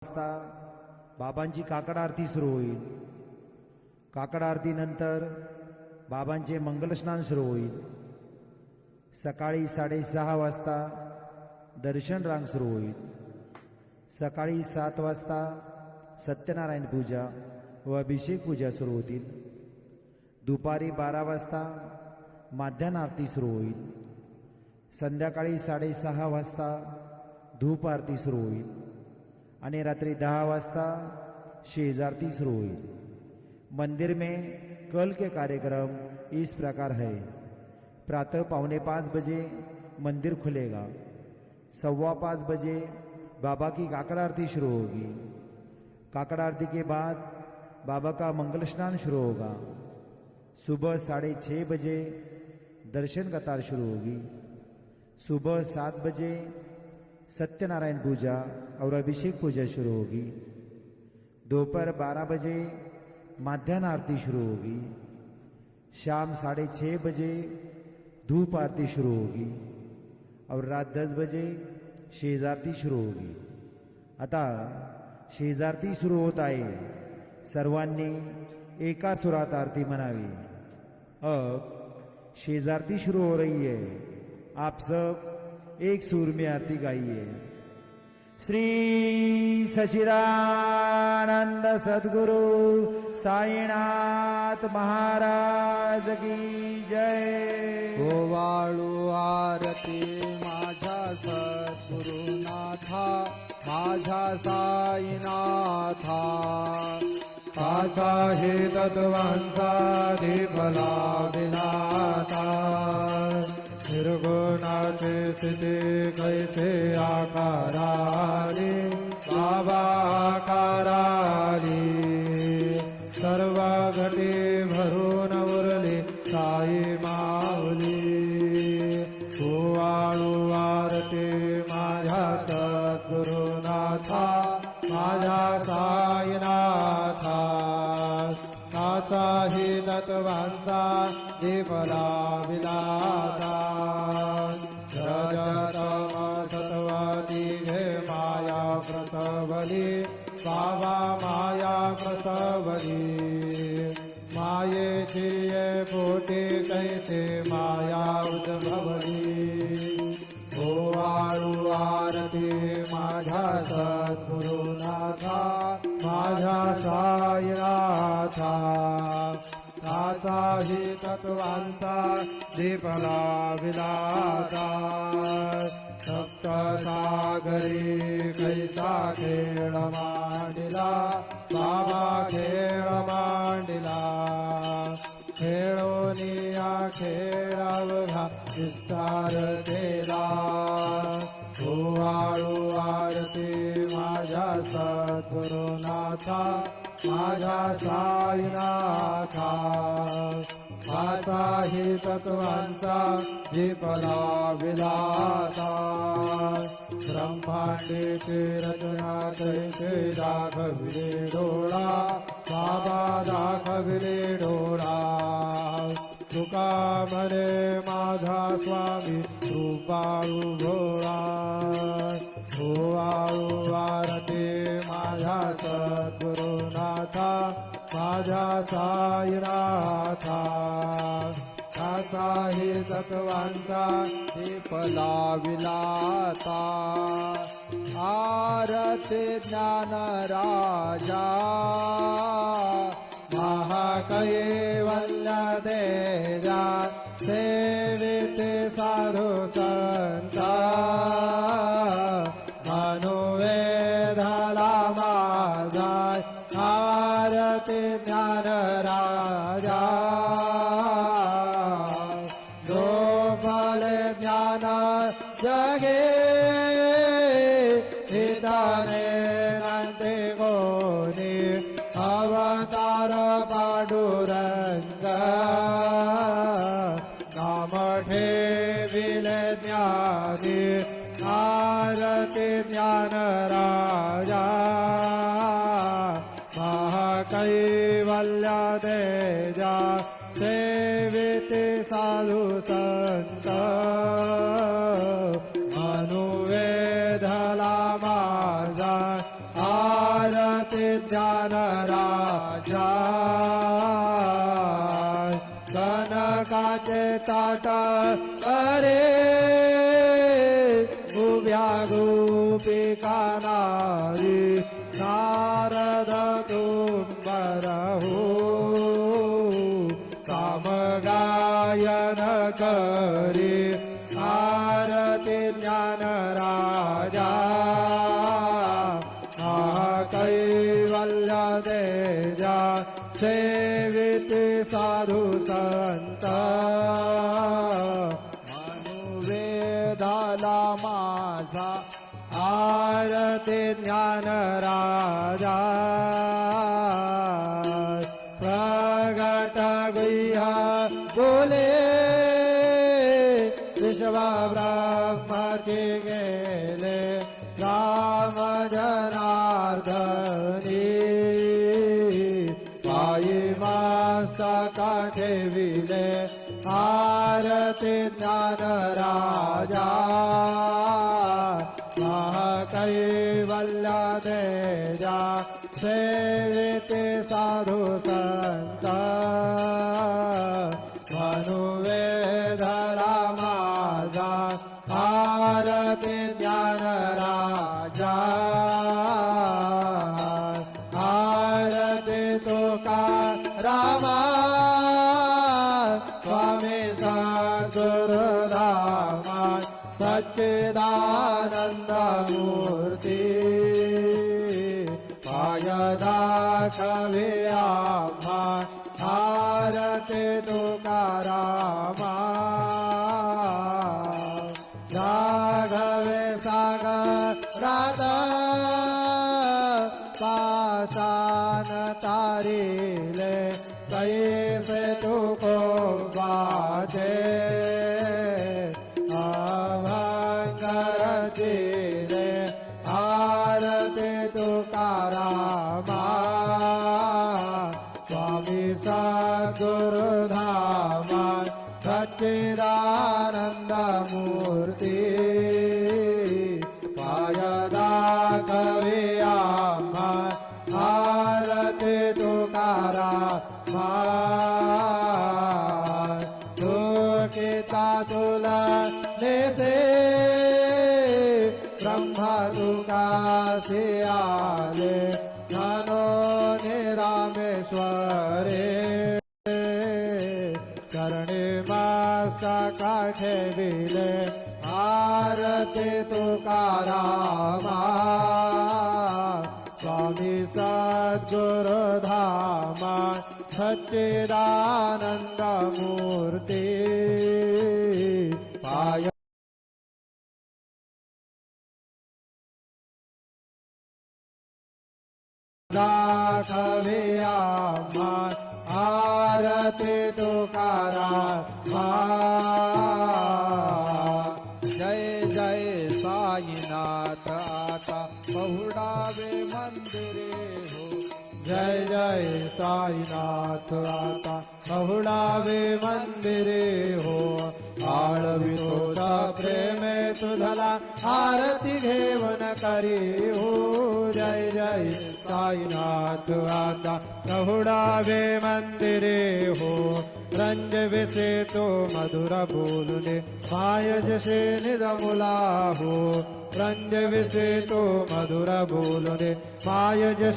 वाजता बाबांची काकड आरती सुरू होईल. काकड आरतीनंतर बाबांचे मंगलस्नान सुरू होईल. सकाळी 6:30 वाजता दर्शन रांग सुरू होईल. सकाळी 7 वाजता सत्यनारायण पूजा व अभिषेक पूजा सुरू होतील. दुपारी 12 वाजता माध्यान्ह आरती सुरू होईल. संध्याकाळी 6:30 वाजता धूप आरती सुरू होईल आणि रात्रि 10 वाजता शेज आरती शुरू हुई. मंदिर में कल के कार्यक्रम इस प्रकार है. प्रातः 4:45 बजे मंदिर खुलेगा. 5:15 बजे बाबा की काकड़ आरती शुरू होगी. काकड़ आरती के बाद बाबा का मंगल स्नान शुरू होगा. सुबह 6:30 बजे दर्शन कतार शुरू होगी. सुबह 7 बजे सत्यनारायण पूजा और अभिषेक पूजा शुरू होगी. दोपहर 12 बजे माध्यान्ह आरती शुरू होगी. शाम 6:30 बजे धूप आरती शुरू होगी और रात 10 बजे शेज आरती शुरू होगी. आता शेज आरती सुरू होत आहे. सर्वांनी एका सुरात आरती म्हणावी. अब शेज आरती शुरू हो रही है. आप सब एक सुर में आरती गाइए. श्री सच्चिदानंद सद्गुरु साईनाथ महाराज की जय. ओवाळू आरती माझ्या सद्गुरुनाथा, माझ्या साईनाथा. काचा हे तत्वांचा दीपला विनाता. निर्गुणाचे स्थिती कैसे आकाराली, बाबा आकाराली. सर्व घटी भरून उरली साई माऊली. ओवाळू आरती माझ्या सद्गुरुनाथा, माझ्या साईनाथा. काचाही तत्वांचा दीपला विलाता. रजतम सत्वती घे माया प्रसवली, बाबा माया प्रसवली. मायेची ये पोटी कैसे माया उद्भवली. ओवाळू आरती माझ्या सद्गुरुनाथा, माझ्या साईनाथा. काचाही तत्वांचा दीपला विलाता. सप्त सागरी कैसा खेळ मांडिला, बाबा खेळ मांडिला. खेळोनिया खेळावघा विस्तार केला. ओवाळू आरती माझ्या सद्गुरुनाथा, माझ्या साईनाथा. काचाही तत्वांचा दीपला विलाता. ब्रह्मांडेची रचना तैसे दाखविले डोळा, बाबा दाखविले डोळा. तुका म्हणे माझा स्वामी कृपाळू भोळा. ओवाळू आरती माझ्या सद्गुरुनाथा, माझ्या साईनाथा. काचाही तत्वांचा दीपला विलाता. आरती ज्ञान राजा, महाकैवल्य तेजा. सेविते साधु संता, मनुवेदाला माझा. आरती ज्ञान राजा, जो फले ज्ञान जगे. हिताने नंते कोणी, अवतार पांडुरंग. आरती ज्ञान राजा कनकाचे ताट करे उभ्या गोपिका नारी नारद तुंबरहू सामगायन करी आरती ज्ञान राजा कैवल्य देजा सेविती साधु संत मनुवेदाला माझा आरती ज्ञान राजा प्रगट गुह्य बोले विश्व ब्रह्मची गेले राम जनार्दनी पायी मस्तका ठेविले आरती ज्ञान राजा कैवल्य देजा सेविते साधु संत मनुवेधला माझा आरती ज्ञान राजा आरती तुका रामा स्वामी सद्गुरुधामा सच्चिदानंद मूर्ती पाय दाखवे आम्हा आरती तुकारामा जागवे सागरात पाषाण तारिले कैसे तुको वाचे अभंगरचिले आरती तुकारामा स्वामी सद्गुरुधामा सच्चिदानंद मूर्ती पाय दाखवे आम्हा आरती तुकारामा तुकिता तुला नेसे ब्रह्मा तुकासी आले ज्ञानो निरामेश्वरे करणे मस्तका ठेविले आरती तुकारामा स्वामी सद्गुरुधामा सच्चिदानंद मूर्ती पाय दाखवे आम्हा आरती तुकारामा जय जय साईनाथ आता बहुडावे मंदिरे हो जय जय साईनाथ आता बहुडावे मंदिरे हो आळवितोचा प्रेमे तुझला आरती घेवन करी हो जय जय साईनाथ आता बहुडावे मंदिरे हो रंज विसे तो मधुर बोलने माय जसे निजमुला हो रंज विसे तो मधुर बोलने माय जसे